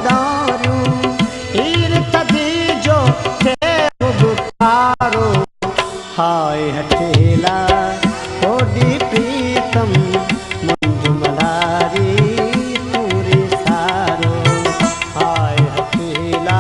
दारूं हीर तदी जो थे बुखारो हाय हठेला होडी प्रीतम मुंज मलारी पूरे सारो हाय हठेला।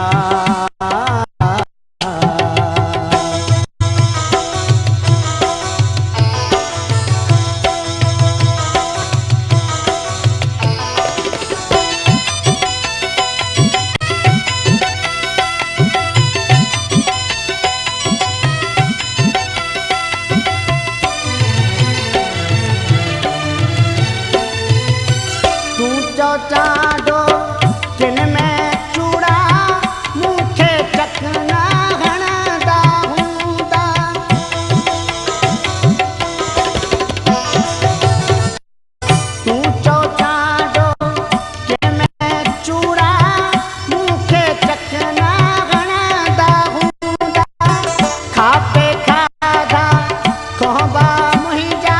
चाडो किन में चूड़ा मूंखे चकना हणंदा हूंदा तूं चओ चाडो किन में चूड़ा मूंखे चकना हणंदा हूंदा खापे खाधा कोहबा मुंहिंजा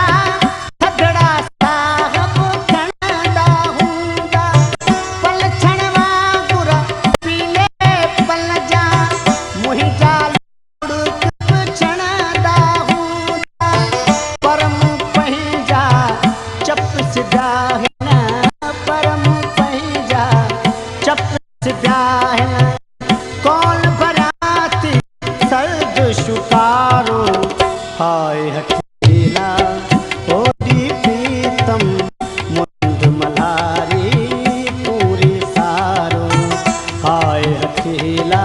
थधड़ा साहब खणंदा हूंदा पलछण वांगुर पीले पल जा मुंहिंजा लुड़क छणंदा हूंदा पर मूं पंहिंजा चप सिधा हिन पर मूं पंहिंजा चप सिधा हिन कौन भराती सर्द शुकारो हाय हठेला होडी प्रीतम मुंज मल्हारी पूरे सारो हाय हठेला।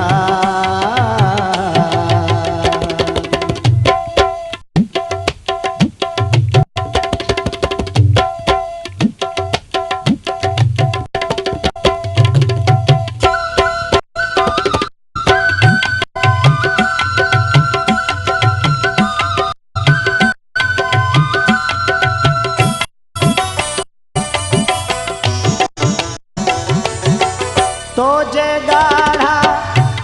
तो जे गाढ़ा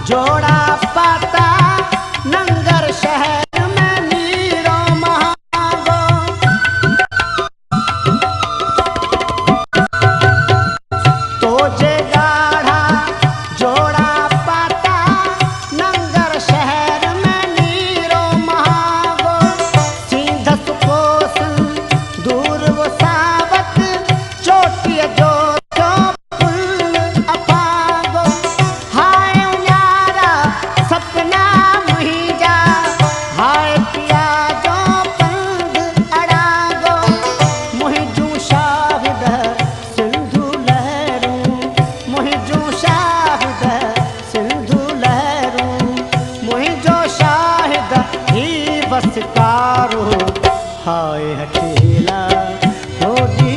जोड़ा पाता नंगर शहर में नीरो महागो तो जे गाढ़ा जोड़ा पाता नंगर शहर में नीरो महागो सीधस कोसन दूर वो सावत चोटिय जो सपना मुंहिंजा हाय पिया जो पंध अड़ागो मुंहिंजूं शाहिद सिंधु लहरूं मुंहिंजूं शाहिद सिंधु लहरूं मुंहिंजो शाहिद ही बसकारो हाय हठेला होडी